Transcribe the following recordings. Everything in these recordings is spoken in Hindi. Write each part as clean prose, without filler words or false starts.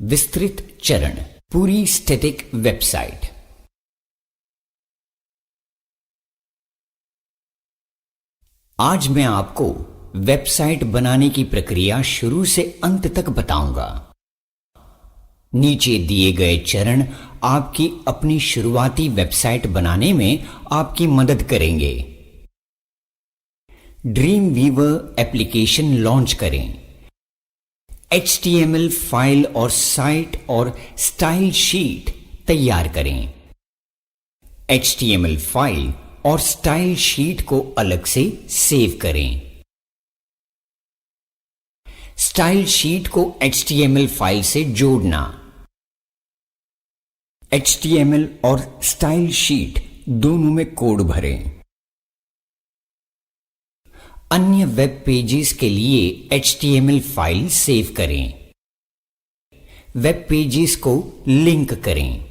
विस्तृत चरण, पूरी स्टैटिक वेबसाइट। आज मैं आपको वेबसाइट बनाने की प्रक्रिया शुरू से अंत तक बताऊंगा। नीचे दिए गए चरण आपकी अपनी शुरुआती वेबसाइट बनाने में आपकी मदद करेंगे। ड्रीम वीवर एप्लीकेशन लॉन्च करें। HTML फाइल और साइट और स्टाइल शीट तैयार करें। HTML फाइल और स्टाइल शीट को अलग से सेव करें। स्टाइल शीट को HTML फाइल से जोड़ना। HTML और स्टाइल शीट दोनों में कोड भरें। अन्य वेब पेजेस के लिए HTML फाइल सेव करें। वेब पेजेस को लिंक करें।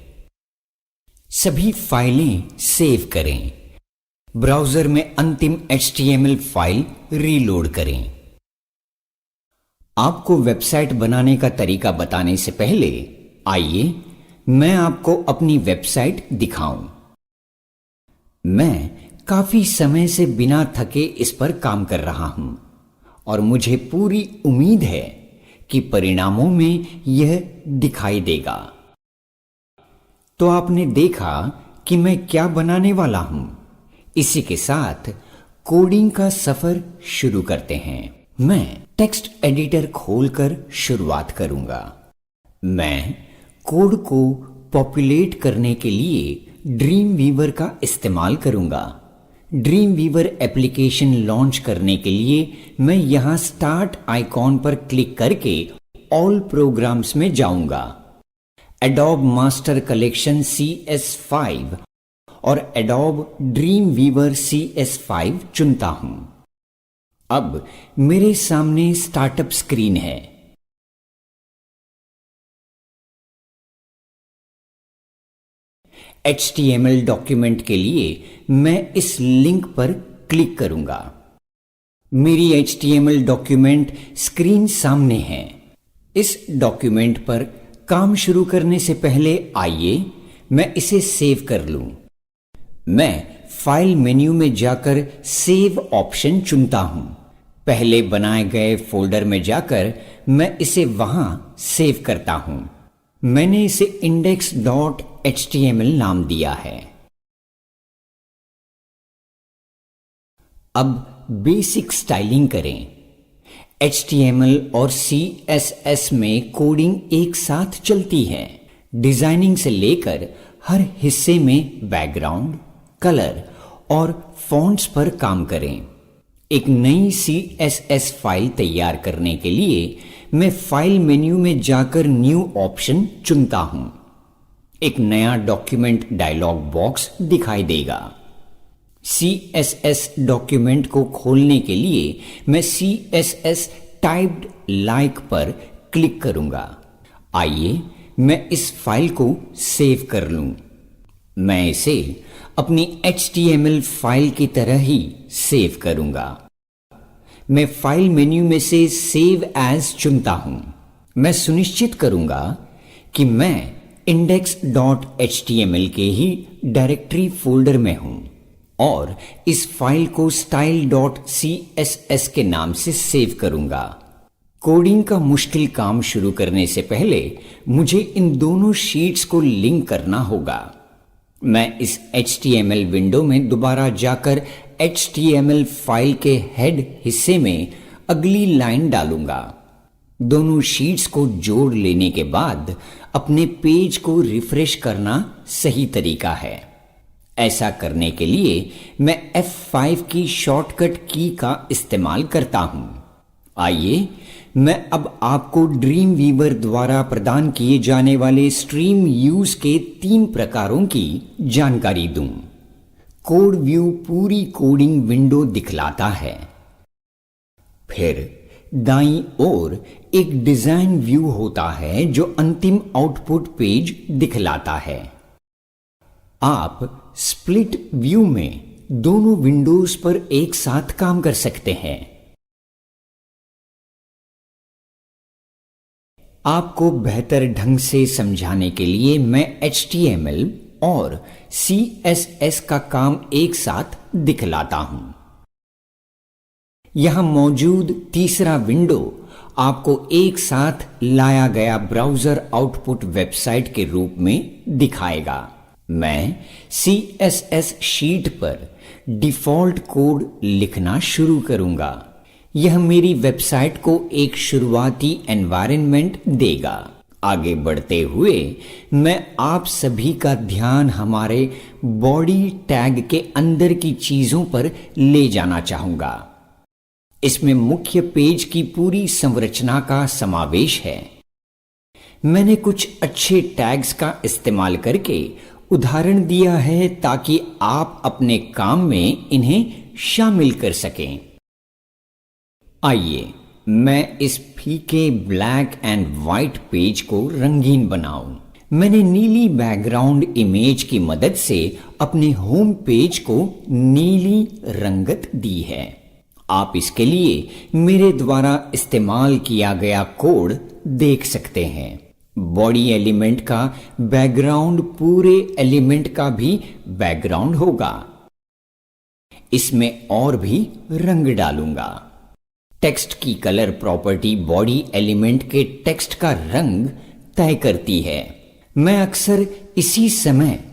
सभी फाइलें सेव करें। ब्राउज़र में अंतिम HTML फाइल रीलोड करें। आपको वेबसाइट बनाने का तरीका बताने से पहले आइए मैं आपको अपनी वेबसाइट दिखाऊं। मैं काफी समय से बिना थके इस पर काम कर रहा हूं और मुझे पूरी उम्मीद है कि परिणामों में यह दिखाई देगा। तो आपने देखा कि मैं क्या बनाने वाला हूं। इसी के साथ कोडिंग का सफर शुरू करते हैं। मैं टेक्स्ट एडिटर खोलकर शुरुआत करूंगा। मैं कोड को पॉपुलेट करने के लिए ड्रीम वीवर का इस्तेमाल करूंगा। ड्रीम वीवर एप्लीकेशन लॉन्च करने के लिए मैं यहां स्टार्ट आइकॉन पर क्लिक करके ऑल प्रोग्राम्स में जाऊंगा। एडोब मास्टर कलेक्शन CS5 और एडोब ड्रीम वीवर CS5 चुनता हूं। अब मेरे सामने स्टार्टअप स्क्रीन है। HTML डॉक्यूमेंट के लिए मैं इस लिंक पर क्लिक करूंगा। मेरी HTML डॉक्यूमेंट स्क्रीन सामने है। इस डॉक्यूमेंट पर काम शुरू करने से पहले आइए मैं इसे सेव कर लूं। मैं फाइल मेन्यू में जाकर सेव ऑप्शन चुनता हूं। पहले बनाए गए फोल्डर में जाकर मैं इसे वहां सेव करता हूं। मैंने इसे index.html नाम दिया है। अब बेसिक स्टाइलिंग करें। HTML और CSS में कोडिंग एक साथ चलती है। डिजाइनिंग से लेकर हर हिस्से में बैकग्राउंड, कलर और फॉन्ट्स पर काम करें। एक नई CSS फाइल तैयार करने के लिए मैं फाइल मेन्यू में जाकर न्यू ऑप्शन चुनता हूं। एक नया डॉक्यूमेंट डायलॉग बॉक्स दिखाई देगा। CSS डॉक्यूमेंट को खोलने के लिए मैं CSS टाइप्ड लाइक पर क्लिक करूंगा। आइए मैं इस फाइल को सेव कर लूं। मैं इसे अपनी HTML फाइल की तरह ही सेव करूंगा। मैं फाइल मेन्यू में से सेव एज चुनता हूं। मैं सुनिश्चित करूंगा कि मैं index.html के ही डायरेक्टरी फोल्डर में हूं और इस फाइल को style.css के नाम से सेव करूंगा। कोडिंग का मुश्किल काम शुरू करने से पहले मुझे इन दोनों शीट्स को लिंक करना होगा। मैं इस HTML विंडो में दोबारा जाकर HTML फाइल के हेड हिस्से में अगली लाइन डालूंगा। दोनों शीट्स को जोड़ लेने के बाद अपने पेज को रिफ्रेश करना सही तरीका है। ऐसा करने के लिए मैं F5 की शॉर्टकट की का इस्तेमाल करता हूं। आइए मैं अब आपको ड्रीम वीवर द्वारा प्रदान किए जाने वाले स्ट्रीम व्यूज के 3 प्रकारों की जानकारी दूं। कोड व्यू पूरी कोडिंग विंडो दिखलाता है। फिर दाईं ओर एक डिजाइन व्यू होता है जो अंतिम आउटपुट पेज दिखलाता है। आप स्प्लिट व्यू में दोनों विंडोज पर एक साथ काम कर सकते हैं। आपको बेहतर ढंग से समझाने के लिए मैं HTML और CSS का काम एक साथ दिखलाता हूं। यहां मौजूद तीसरा विंडो आपको एक साथ लाया गया ब्राउज़र आउटपुट वेबसाइट के रूप में दिखाएगा। मैं CSS शीट पर डिफ़ॉल्ट कोड लिखना शुरू करूंगा। यह मेरी वेबसाइट को एक शुरुआती एनवायरनमेंट देगा। आगे बढ़ते हुए मैं आप सभी का ध्यान हमारे बॉडी टैग के अंदर की चीज़ों पर ले जाना चाहूंगा। इसमें मुख्य पेज की पूरी संरचना का समावेश है। मैंने कुछ अच्छे टैग्स का इस्तेमाल करके उदाहरण दिया है ताकि आप अपने काम में इन्हें शामिल कर सकें। आइए मैं इस फीके ब्लैक एंड व्हाइट पेज को रंगीन बनाऊं। मैंने नीली बैकग्राउंड इमेज की मदद से अपने होम पेज को नीली रंगत दी है। आप इसके लिए मेरे द्वारा इस्तेमाल किया गया कोड देख सकते हैं। बॉडी एलिमेंट का बैकग्राउंड पूरे एलिमेंट का भी बैकग्राउंड होगा। इसमें और भी रंग डालूंगा। टेक्स्ट की कलर प्रॉपर्टी बॉडी एलिमेंट के टेक्स्ट का रंग तय करती है। मैं अक्सर इसी समय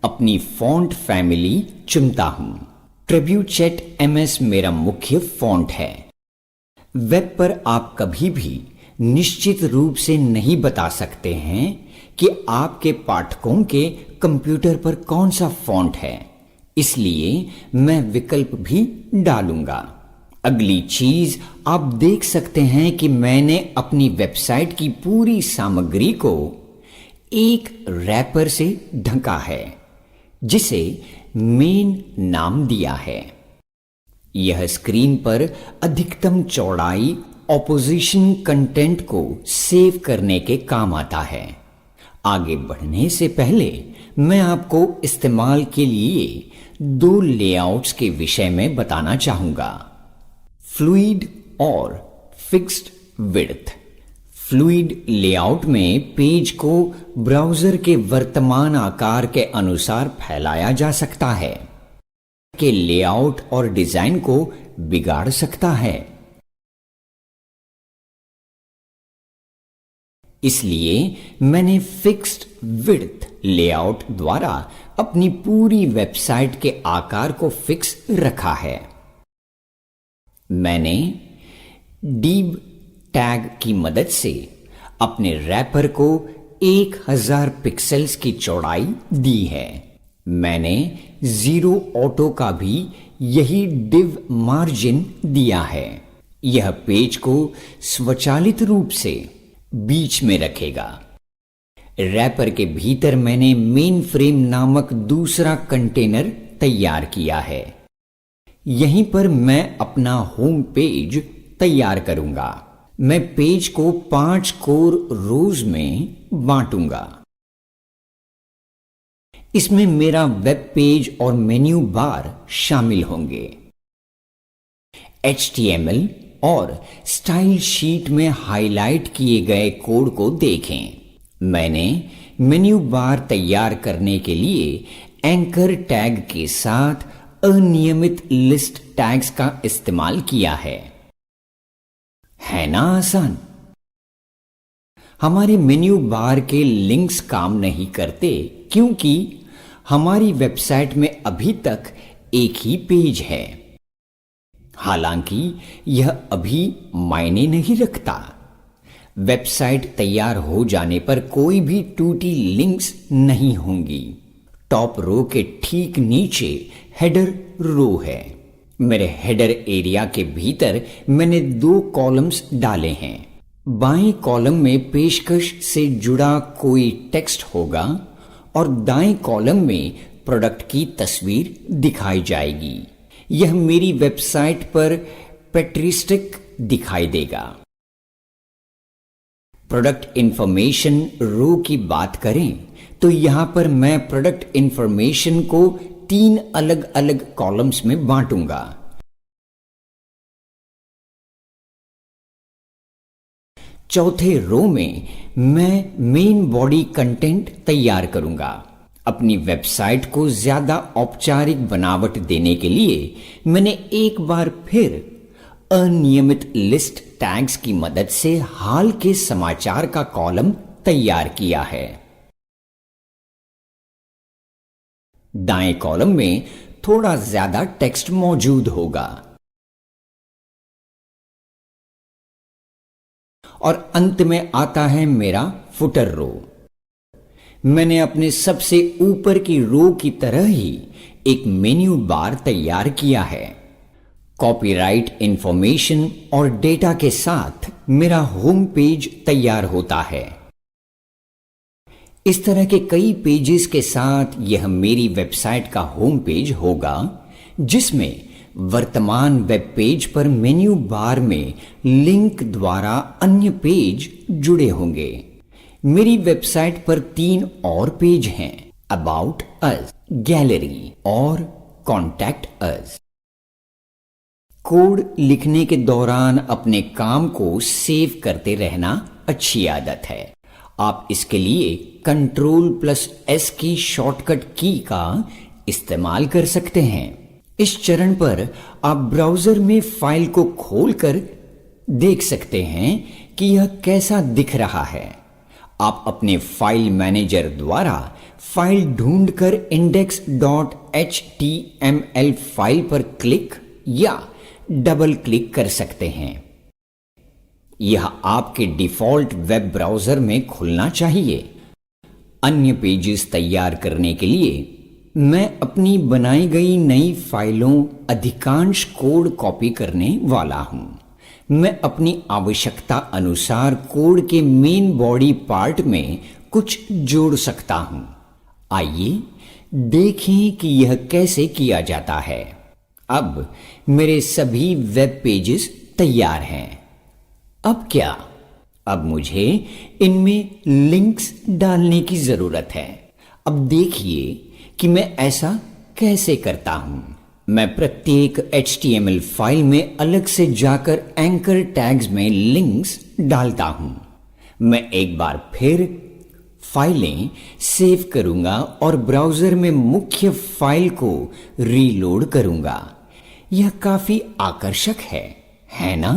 अपनी फॉन्ट फैमिली चुनता हूं। ट्रिब्यूचेट MS मेरा मुख्य फॉन्ट है। वेब पर आप कभी भी निश्चित रूप से नहीं बता सकते हैं कि आपके पाठकों के कंप्यूटर पर कौन सा फॉन्ट है, इसलिए मैं विकल्प भी डालूंगा। अगली चीज आप देख सकते हैं कि मैंने अपनी वेबसाइट की पूरी सामग्री को एक रैपर से ढका है जिसे मेन नाम दिया है। यह स्क्रीन पर अधिकतम चौड़ाई ऑपोजिशन कंटेंट को सेव करने के काम आता है। आगे बढ़ने से पहले मैं आपको इस्तेमाल के लिए दो लेआउट्स के विषय में बताना चाहूंगा, फ्लूइड और फिक्स्ड विड्थ। फ्लूइड लेआउट में पेज को ब्राउज़र के वर्तमान आकार के अनुसार फैलाया जा सकता है, के लेआउट और डिजाइन को बिगाड़ सकता है। इसलिए मैंने फिक्स्ड विड्थ लेआउट द्वारा अपनी पूरी वेबसाइट के आकार को फिक्स रखा है। मैंने div टैग की मदद से अपने रैपर को 1000 पिक्सेल्स की चौड़ाई दी है। मैंने जीरो ऑटो का भी यही div मार्जिन दिया है। यह पेज को स्वचालित रूप से बीच में रखेगा। रैपर के भीतर मैंने मेन फ्रेम नामक दूसरा कंटेनर तैयार किया है। यहीं पर मैं अपना होम पेज तैयार करूंगा। मैं पेज को 5 कोर रोज में बांटूंगा। इसमें मेरा वेब पेज और मेन्यू बार शामिल होंगे। HTML और स्टाइल शीट में हाईलाइट किए गए कोड को देखें। मैंने मेन्यू बार तैयार करने के लिए एंकर टैग के साथ अनियमित लिस्ट टैग्स का इस्तेमाल किया है ना आसान? हमारे मेन्यू बार के लिंक्स काम नहीं करते क्योंकि हमारी वेबसाइट में अभी तक एक ही पेज है। हालांकि यह अभी मायने नहीं रखता। वेबसाइट तैयार हो जाने पर कोई भी टूटी लिंक्स नहीं होंगी। टॉप रो के ठीक नीचे हेडर रो है। मेरे हेडर एरिया के भीतर मैंने 2 कॉलम्स डाले हैं। बाएं कॉलम में पेशकश से जुड़ा कोई टेक्स्ट होगा और दाएं कॉलम में प्रोडक्ट की तस्वीर दिखाई जाएगी। यह मेरी वेबसाइट पर पैट्रिस्टिक दिखाई देगा। प्रोडक्ट इंफॉर्मेशन रो की बात करें तो यहां पर मैं प्रोडक्ट इंफॉर्मेशन को 3 अलग अलग कॉलम्स में बांटूंगा। चौथे रो में मैं मेन बॉडी कंटेंट तैयार करूंगा। अपनी वेबसाइट को ज्यादा औपचारिक बनावट देने के लिए मैंने एक बार फिर अनियमित लिस्ट टैग्स की मदद से हाल के समाचार का कॉलम तैयार किया है। दाएं कॉलम में थोड़ा ज्यादा टेक्स्ट मौजूद होगा और अंत में आता है मेरा फुटर रो। मैंने अपने सबसे ऊपर की रो की तरह ही एक मेन्यू बार तैयार किया है। कॉपीराइट इंफॉर्मेशन और डेटा के साथ मेरा होम पेज तैयार होता है। इस तरह के कई पेजेस के साथ यह मेरी वेबसाइट का होम पेज होगा, जिसमें वर्तमान वेब पेज पर मेन्यू बार में लिंक द्वारा अन्य पेज जुड़े होंगे। मेरी वेबसाइट पर 3 और पेज हैं, अबाउट अस, गैलरी और कॉन्टैक्ट अस। कोड लिखने के दौरान अपने काम को सेव करते रहना अच्छी आदत है। आप इसके लिए Ctrl+S की शॉर्टकट की का इस्तेमाल कर सकते हैं। इस चरण पर आप ब्राउज़र में फाइल को खोलकर देख सकते हैं कि यह कैसा दिख रहा है। आप अपने फाइल मैनेजर द्वारा फाइल ढूंढकर index.html फाइल पर क्लिक या डबल क्लिक कर सकते हैं। यह आपके डिफ़ॉल्ट वेब ब्राउज़र में खुलना चाहिए। अन्य पेजेस तैयार करने के लिए मैं अपनी बनाई गई नई फाइलों अधिकांश कोड कॉपी करने वाला हूं। मैं अपनी आवश्यकता अनुसार कोड के मेन बॉडी पार्ट में कुछ जोड़ सकता हूं। आइए देखें कि यह कैसे किया जाता है। अब मेरे सभी वेब पेजेस तैयार हैं। अब क्या? अब मुझे इनमें लिंक्स डालने की जरूरत है। अब देखिए कि मैं ऐसा कैसे करता हूं। मैं प्रत्येक HTML फाइल में अलग से जाकर एंकर टैग्स में लिंक्स डालता हूं। मैं एक बार फिर फाइलें सेव करूंगा और ब्राउज़र में मुख्य फाइल को रीलोड करूंगा। यह काफी आकर्षक है ना?